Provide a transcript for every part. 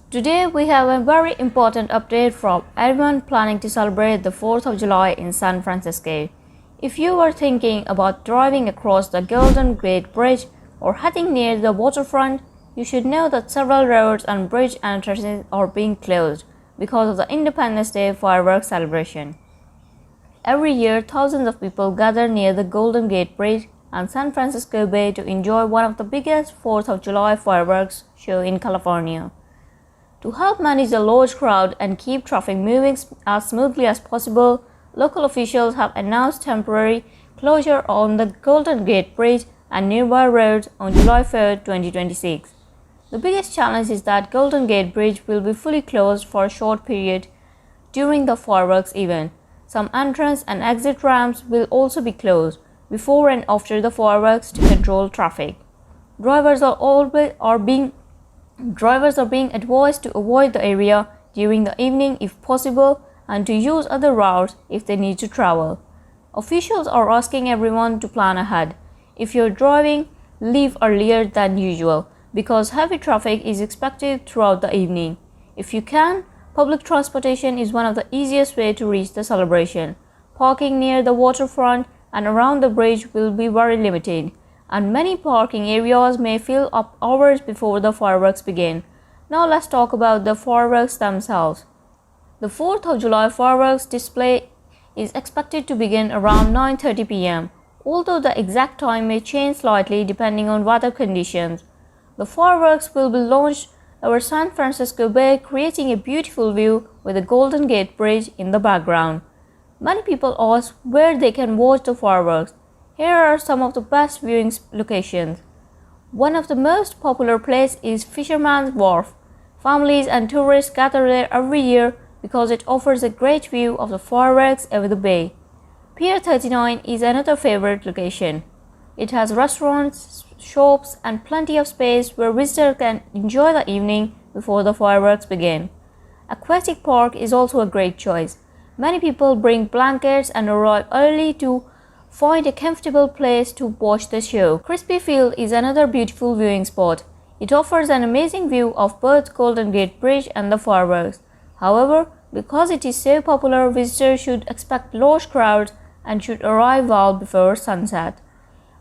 Today we have a very important update from everyone planning to celebrate the 4th of July in San Francisco. If you are thinking about driving across the Golden Gate Bridge or heading near the waterfront, you should know that several roads and bridge entrances are being closed because of the Independence Day fireworks celebration. Every year, thousands of people gather near the Golden Gate Bridge and San Francisco Bay to enjoy one of the biggest 4th of July fireworks show in California. To help manage the large crowd and keep traffic moving as smoothly as possible, local officials have announced temporary closure on the Golden Gate Bridge and nearby roads on July 4, 2026. The biggest challenge is that Golden Gate Bridge will be fully closed for a short period during the fireworks event. Some entrance and exit ramps will also be closed before and after the fireworks to control traffic. Drivers are being advised to avoid the area during the evening if possible and to use other routes if they need to travel. Officials are asking everyone to plan ahead. If you're driving, leave earlier than usual because heavy traffic is expected throughout the evening. If you can, public transportation is one of the easiest ways to reach the celebration. Parking near the waterfront and around the bridge will be very limited, and many parking areas may fill up hours before the fireworks begin. Now let's talk about the fireworks themselves. The 4th of July fireworks display is expected to begin around 9:30 p.m., although the exact time may change slightly depending on weather conditions. The fireworks will be launched over San Francisco Bay, creating a beautiful view with the Golden Gate Bridge in the background. Many people ask where they can watch the fireworks. Here are some of the best viewing locations. One of the most popular places is Fisherman's Wharf. Families and tourists gather there every year because it offers a great view of the fireworks over the bay. Pier 39 is another favorite location. It has restaurants, shops, and plenty of space where visitors can enjoy the evening before the fireworks begin. Aquatic Park is also a great choice. Many people bring blankets and arrive early to find a comfortable place to watch the show. Crispy Field is another beautiful viewing spot. It offers an amazing view of both Golden Gate Bridge and the fireworks. However, because it is so popular, visitors should expect large crowds and should arrive well before sunset.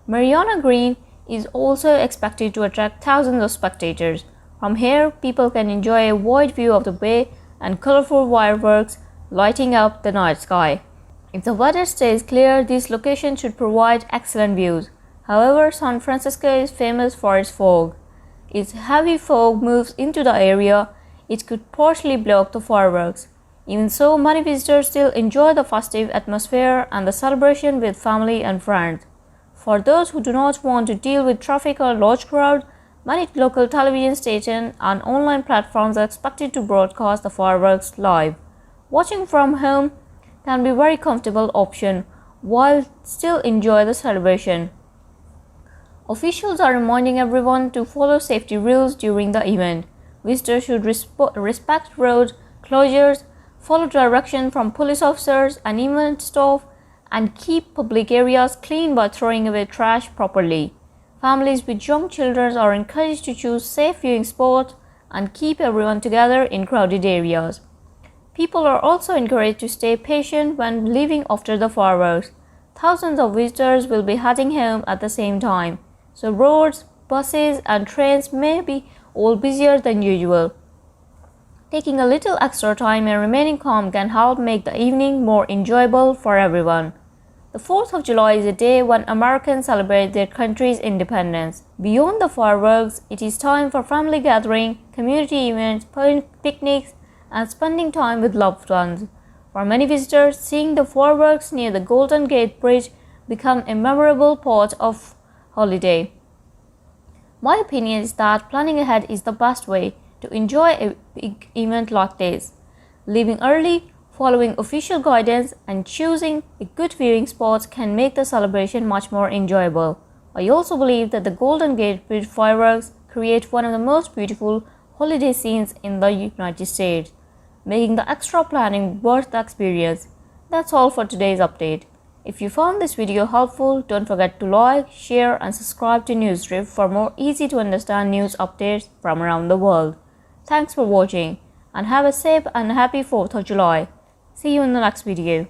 Mariana Green is also expected to attract thousands of spectators. From here, people can enjoy a wide view of the bay and colorful fireworks lighting up the night sky. If the weather stays clear, this location should provide excellent views. However, San Francisco is famous for its fog. If heavy fog moves into the area, it could partially block the fireworks. Even so, many visitors still enjoy the festive atmosphere and the celebration with family and friends. For those who do not want to deal with traffic or large crowds, many local television stations and online platforms are expected to broadcast the fireworks live. Watching from home can be a very comfortable option while still enjoy the celebration. Officials are reminding everyone to follow safety rules during the event. Visitors should respect road closures, follow directions from police officers and event staff, and keep public areas clean by throwing away trash properly. Families with young children are encouraged to choose safe viewing spots and keep everyone together in crowded areas. People are also encouraged to stay patient when leaving after the fireworks. Thousands of visitors will be heading home at the same time, so roads, buses, and trains may be all busier than usual. Taking a little extra time and remaining calm can help make the evening more enjoyable for everyone. The 4th of July is a day when Americans celebrate their country's independence. Beyond the fireworks, it is time for family gathering, community events, picnics, and spending time with loved ones. For many visitors, seeing the fireworks near the Golden Gate Bridge become a memorable part of holiday. My opinion is that planning ahead is the best way to enjoy a big event like this. Leaving early, following official guidance, and choosing a good viewing spot can make the celebration much more enjoyable. I also believe that the Golden Gate Bridge fireworks create one of the most beautiful holiday scenes in the United States, making the extra planning worth the experience. That's all for today's update. If you found this video helpful, don't forget to like, share, and subscribe to NewsDrift for more easy to understand news updates from around the world. Thanks for watching and have a safe and happy 4th of July. See you in the next video.